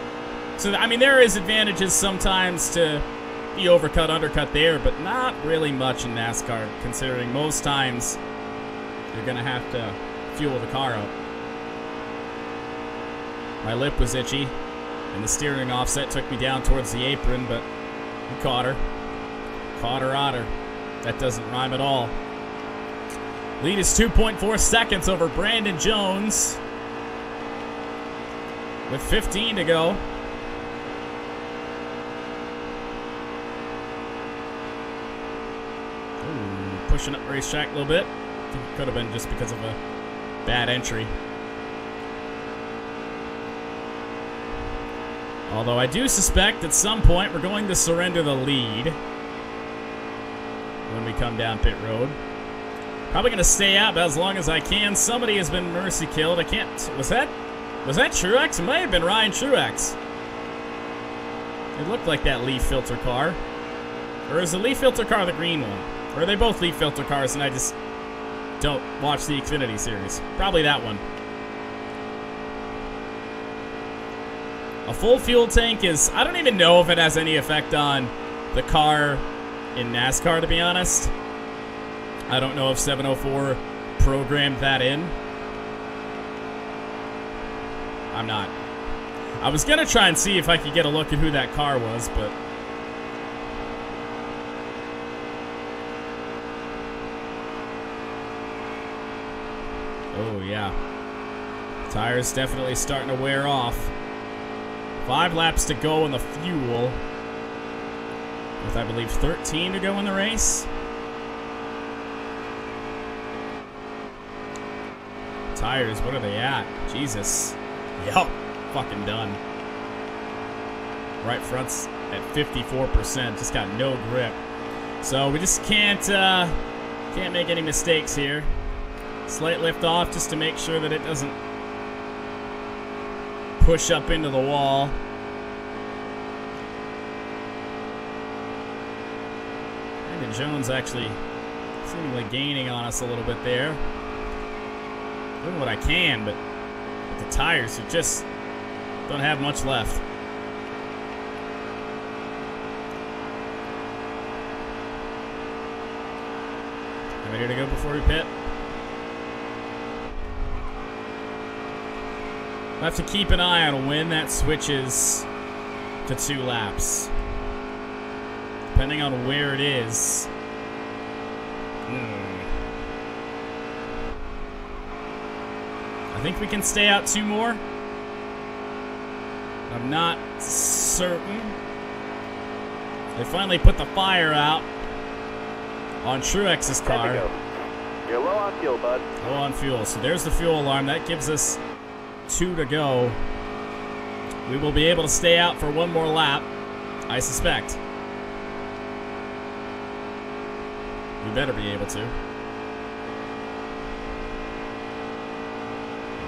So, I mean, there is advantages sometimes to be overcut, undercut there, but not really much in NASCAR, considering most times you're going to have to fuel the car up. My lip was itchy, and the steering offset took me down towards the apron, but we caught her. Caught her otter. That doesn't rhyme at all. Lead is 2.4 seconds over Brandon Jones, with 15 to go. Ooh, pushing up racetrack a little bit. I think it could have been just because of a bad entry. Although I do suspect at some point we're going to surrender the lead when we come down pit road. Probably going to stay out as long as I can. Somebody has been mercy killed. I can't. Was that Truex? It might have been Ryan Truex. It looked like that leaf filter car. Or is the leaf filter car the green one? Or are they both leaf filter cars and I just don't watch the Xfinity series? Probably that one. A full fuel tank is, I don't even know if it has any effect on the car in NASCAR, to be honest. I don't know if 704 programmed that in. I'm not. I was going to try and see if I could get a look at who that car was, but... Oh, yeah. Tires definitely starting to wear off. 5 laps to go in the fuel, with I believe 13 to go in the race. Tires, what are they at? Jesus. Yup, fucking done. Right front's at 54%, just got no grip. So we just can't make any mistakes here. Slight lift off just to make sure that it doesn't push up into the wall. Brandon Jones actually seemingly gaining on us a little bit there. Doing what I can, but the tires are just don't have much left. Ready to go before we pit? We'll have to keep an eye on when that switches to 2 laps. Depending on where it is. I think we can stay out 2 more. I'm not certain. They finally put the fire out on Truex's car. You're low on fuel, bud. Low on fuel. So there's the fuel alarm. That gives us 2 to go. We will be able to stay out for 1 more lap, I suspect. We better be able to.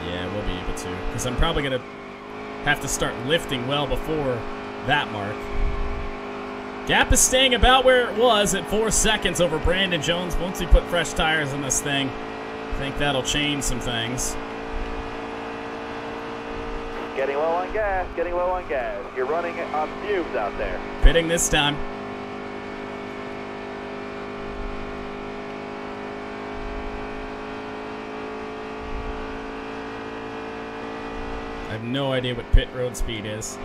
Yeah, we'll be able to. Because I'm probably going to have to start lifting well before that mark. Gap is staying about where it was at 4 seconds over Brandon Jones. Once we put fresh tires in this thing, I think that'll change some things. Getting low on gas, getting low on gas. You're running on fumes out there. Pitting this time. I have no idea what pit road speed is.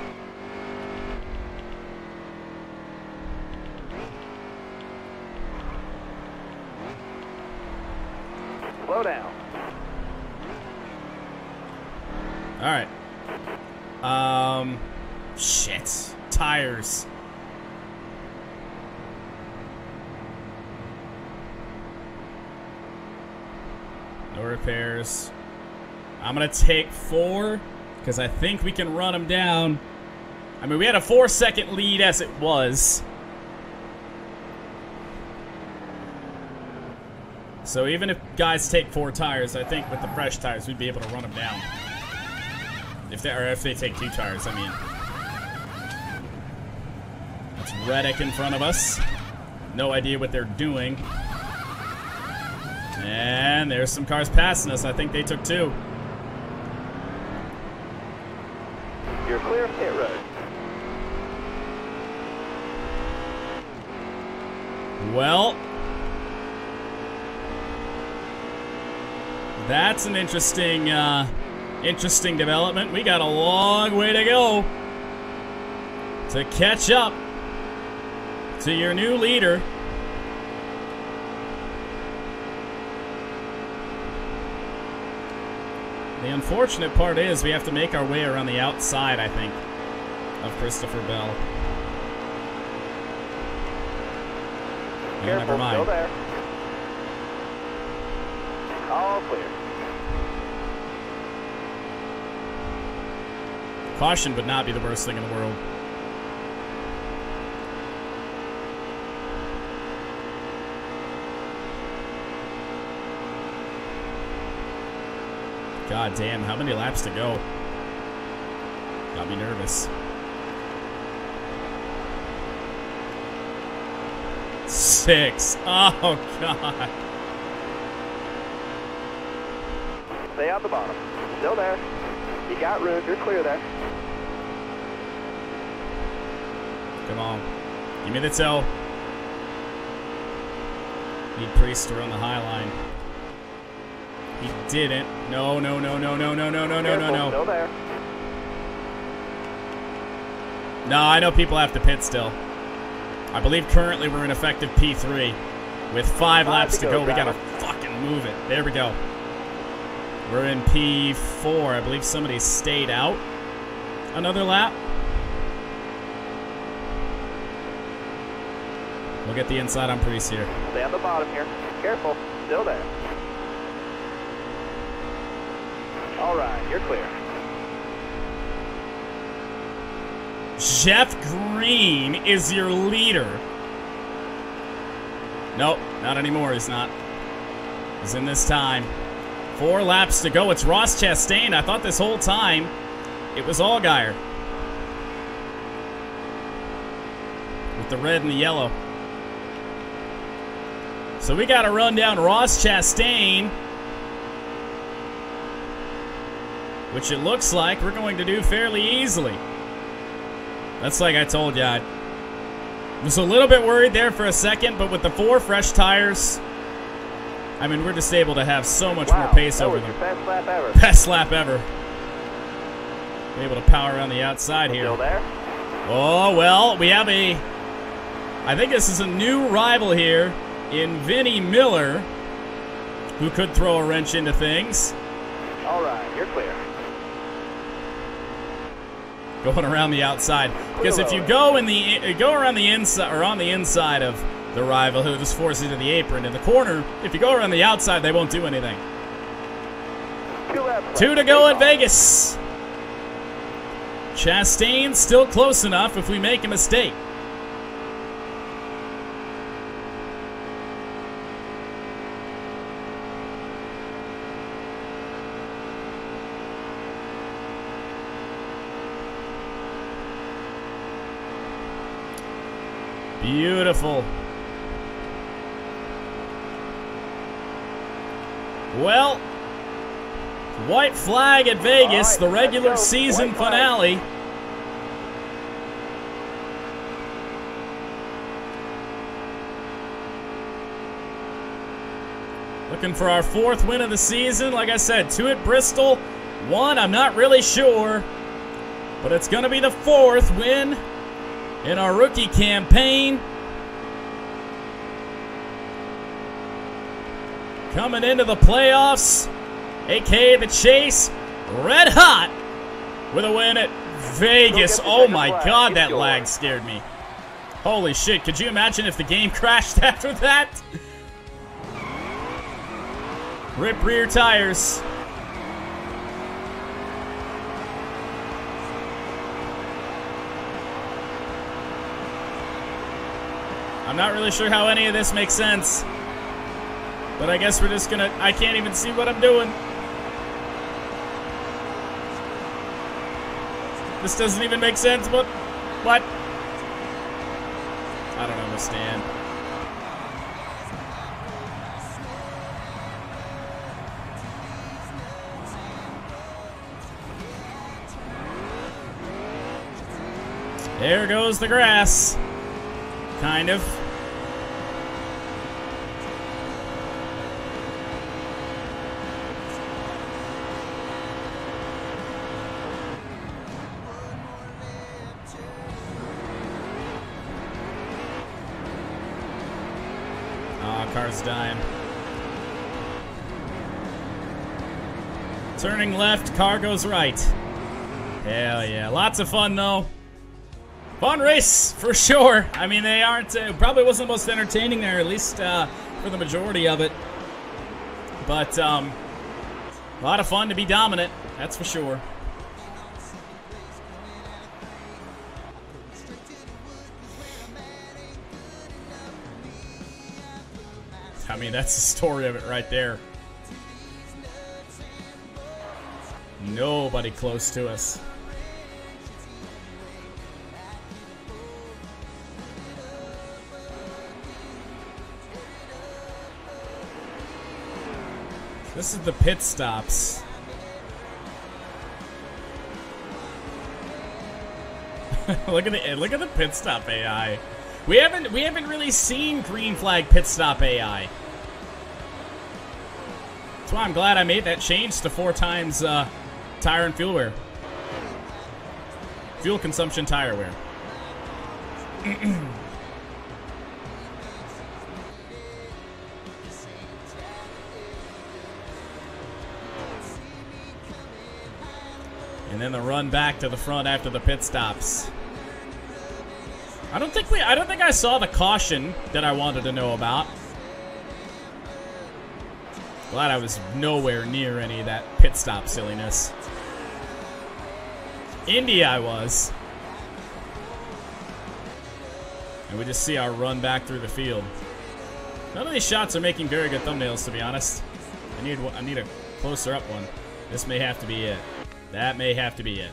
Slow down. All right. Shit. Tires. No repairs. I'm gonna take 4 because I think we can run them down. I mean, we had a 4-second lead as it was. So even if guys take 4 tires, I think with the fresh tires, we'd be able to run them down. If they take 2 tires, I mean. That's Reddick in front of us. No idea what they're doing. And there's some cars passing us. I think they took 2. You're clear of pit road. Well, that's an interesting development. We got a long way to go to catch up to your new leader. The unfortunate part is we have to make our way around the outside, I think, of Christopher Bell. Careful, never mind. still there. All clear. Caution would not be the worst thing in the world. God damn, how many laps to go? Got me nervous. 6. Oh, God. Stay on the bottom. Still there. You got room. You're clear there. Come on. Give me the toe. Need Priest to run the high line. He didn't. No, no, no, no, no, no, no, no, no, no, no. Still there. No, I know people have to pit still. I believe currently we're in effective P3. With 5 laps to go, we gotta fucking move it. There we go. We're in P4. I believe somebody stayed out another lap. We'll get the inside on Priest here. Stay on the bottom here. Careful. Still there. All right, you're clear. Jeff Green is your leader. Nope, not anymore. He's not. He's in this time. 4 laps to go. It's Ross Chastain. I thought this whole time it was Allgaier. With the red and the yellow. So we got to run down Ross Chastain. Which it looks like we're going to do fairly easily. That's like I told you. I was a little bit worried there for a second, but with the 4 fresh tires, I mean, we're just able to have so much more pace over them. Best lap ever. Best lap ever. Be able to power around the outside here. Still there? Oh, well, we have a... I think this is a new rival here in Vinnie Miller, who could throw a wrench into things. All right, you're clear. Going around the outside, because if you go around the inside or on the inside of the rival who just forces you to the apron in the corner, if you go around the outside, they won't do anything. 2 to go at Vegas. Chastain still close enough if we make a mistake. Beautiful. Well, white flag at Vegas, right, the regular let's go. season White flag. finale. Looking for our 4th win of the season. Like I said, 2 at Bristol, 1 I'm not really sure, but it's going to be the 4th win in our rookie campaign. Coming into the playoffs, aka the chase, red hot with a win at Vegas. Oh my God, that lag scared me. Holy shit, could you imagine if the game crashed after that? Rip rear tires. I'm not really sure how any of this makes sense. But I guess we're just gonna... I can't even see what I'm doing. This doesn't even make sense, but... What? I don't understand. There goes the grass. Kind of. Car's dying. Turning left, car goes right. Hell yeah. Lots of fun, though. Fun race, for sure. I mean, they aren't... probably wasn't the most entertaining there, at least for the majority of it. But, a lot of fun to be dominant. That's for sure. I mean, that's the story of it right there. Nobody close to us. This is the pit stops. Look at the pit stop AI. We haven't really seen green flag pit stop AI. That's why I'm glad I made that change to 4 times tire and fuel wear. Fuel consumption tire wear. And then the run back to the front after the pit stops. I don't think I saw the caution that I wanted to know about. Glad I was nowhere near any of that pit stop silliness. Indy I was. And we just see our run back through the field. None of these shots are making very good thumbnails, to be honest. I need a closer up one. This may have to be it. That may have to be it.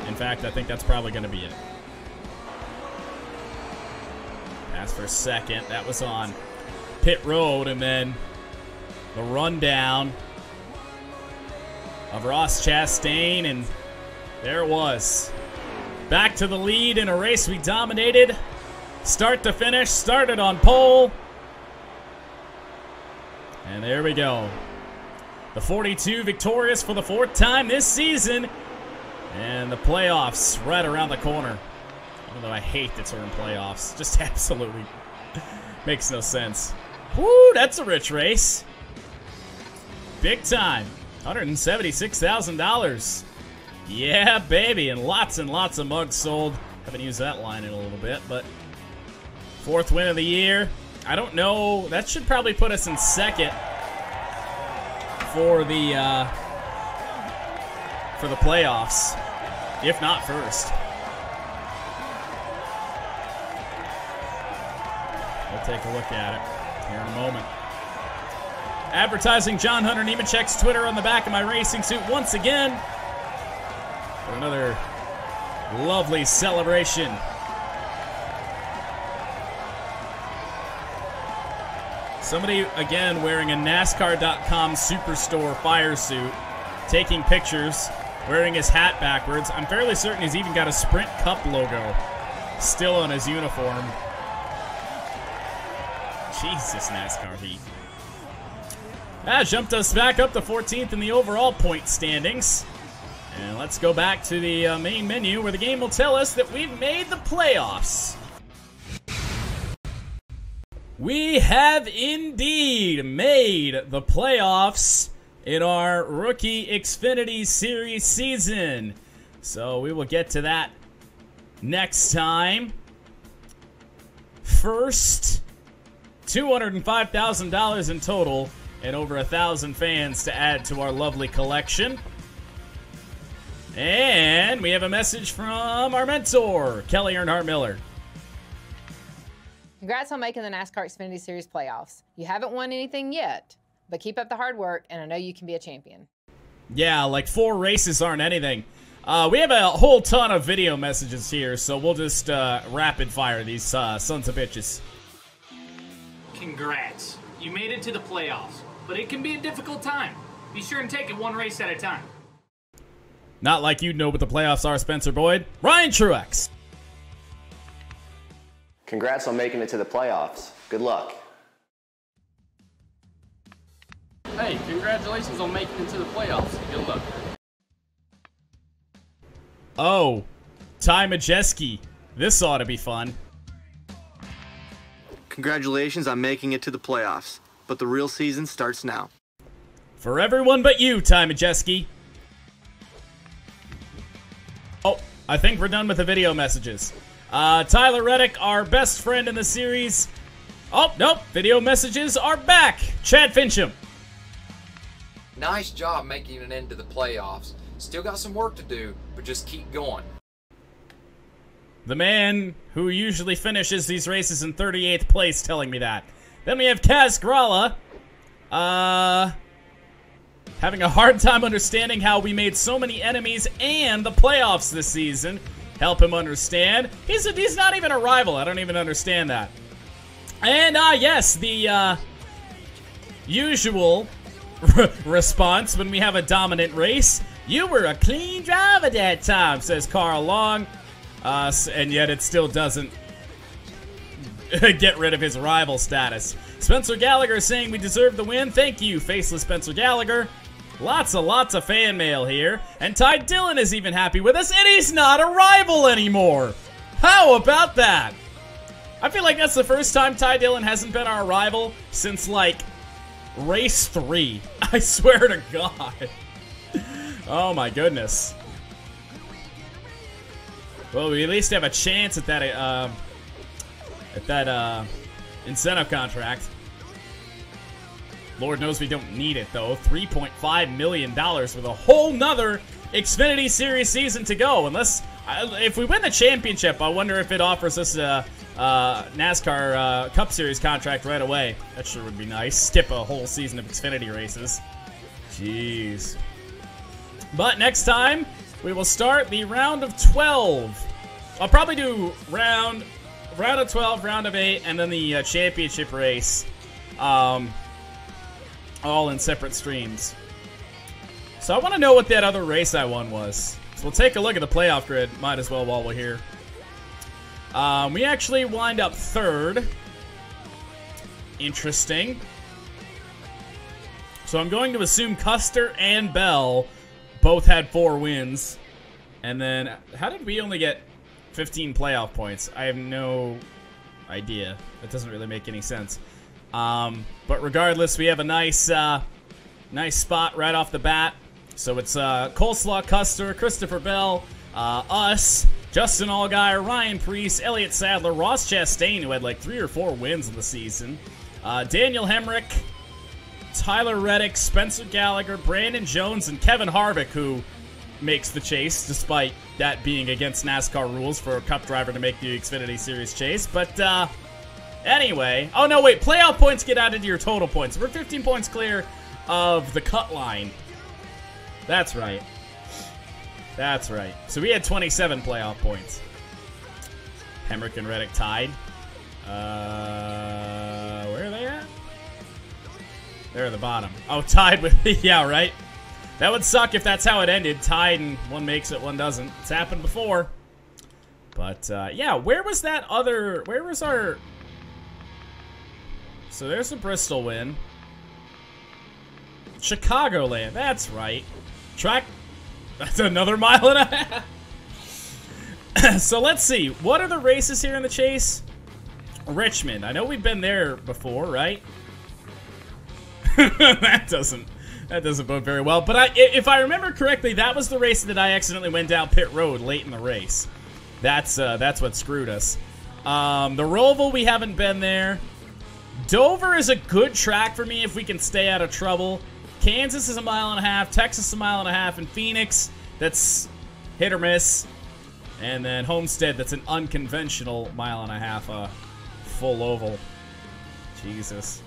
In fact, I think that's probably going to be it. Pass for a second. That was on pit road, and then the rundown of Ross Chastain, and there it was. Back to the lead in a race we dominated. Start to finish, started on pole. And there we go. The 42 victorious for the 4th time this season. And the playoffs right around the corner. Even though I hate that we're in playoffs. Just absolutely makes no sense. Woo, that's a rich race. Big time. $176,000. Yeah, baby. And lots of mugs sold. Haven't used that line in a little bit, but 4th win of the year. I don't know. That should probably put us in 2nd for the playoffs, if not 1st. We'll take a look at it here in a moment. Advertising John Hunter Nemechek's Twitter on the back of my racing suit once again for another lovely celebration. Somebody, again, wearing a NASCAR.com Superstore fire suit, taking pictures, wearing his hat backwards. I'm fairly certain he's even got a Sprint Cup logo still on his uniform. Jesus, NASCAR Heat. That jumped us back up to 14th in the overall point standings. And let's go back to the main menu where the game will tell us that we've made the playoffs. We have indeed made the playoffs in our rookie Xfinity Series season. So we will get to that next time. First, $205,000 in total and over 1,000 fans to add to our lovely collection. And we have a message from our mentor, Kelly Earnhardt Miller. Congrats on making the NASCAR Xfinity Series playoffs. You haven't won anything yet, but keep up the hard work, and I know you can be a champion. Yeah, like 4 races aren't anything. We have a whole ton of video messages here, so we'll just rapid fire these sons of bitches. Congrats. You made it to the playoffs, but it can be a difficult time. Be sure and take it one race at a time. Not like you know what the playoffs are, Spencer Boyd. Ryan Truex. Congrats on making it to the playoffs. Good luck. Hey, congratulations on making it to the playoffs. Good luck. Oh, Ty Majeski. This ought to be fun. Congratulations on making it to the playoffs, but the real season starts now. For everyone but you, Ty Majeski. Oh, I think we're done with the video messages. Tyler Reddick, our best friend in the series. Oh, nope, video messages are back. Chad Fincham. Nice job making it into the playoffs. Still got some work to do, but just keep going. The man who usually finishes these races in 38th place telling me that. Then we have Kaz Gralla. Having a hard time understanding how we made so many enemies and the playoffs this season. Help him understand. He's not even a rival. I don't even understand that. And, yes, the usual response when we have a dominant race. You were a clean driver that time, says Carl Long. And yet it still doesn't get rid of his rival status. Spencer Gallagher saying we deserve the win. Thank you, faceless Spencer Gallagher. Lots of fan mail here. And Ty Dillon is even happy with us, and he's not a rival anymore. How about that? I feel like that's the first time Ty Dillon hasn't been our rival since, like, race 3. I swear to God. Oh, my goodness. Well, we at least have a chance at that, incentive contract. Lord knows we don't need it, though. $3.5 million with a whole nother Xfinity Series season to go. Unless, if we win the championship, I wonder if it offers us a NASCAR Cup Series contract right away. That sure would be nice. Skip a whole season of Xfinity races. Jeez. But next time, we will start the round of 12. I'll probably do round of 12, round of 8, and then the championship race. All in separate streams. So I want to know what that other race I won was. So we'll take a look at the playoff grid. Might as well while we're here. We actually wind up 3rd. Interesting. So I'm going to assume Custer and Bell both had 4 wins. And then, how did we only get 15 playoff points? I have no idea. That doesn't really make any sense. But regardless, we have a nice spot right off the bat. So it's Coleslaw Custer, Christopher Bell, us, Justin Allgaier, Ryan Preece, Elliott Sadler, Ross Chastain, who had like 3 or 4 wins in the season, Daniel Hemrick, Tyler Reddick, Spencer Gallagher, Brandon Jones, and Kevin Harvick, who makes the chase, despite that being against NASCAR rules for a Cup driver to make the Xfinity Series chase. But, anyway. Oh, no, wait. Playoff points get added to your total points. We're 15 points clear of the cut line. That's right. That's right. So we had 27 playoff points. Hemrick and Reddick tied. Where are they at? They're at the bottom. Oh, tied with... yeah, right? That would suck if that's how it ended. Tied and one makes it, one doesn't. It's happened before. But, yeah, where was that other... Where was our... So there's the Bristol win. Chicagoland, that's right. Track... That's another mile and a half. So let's see. What are the races here in the chase? Richmond. I know we've been there before, right? that doesn't bode very well. But if I remember correctly, that was the race that I accidentally went down pit road late in the race. That's what screwed us. The Roval, we haven't been there. Dover is a good track for me if we can stay out of trouble. Kansas is a mile and a half. Texas a mile and a half. And Phoenix, that's hit or miss. And then Homestead, that's an unconventional mile and a half, full oval. Jesus.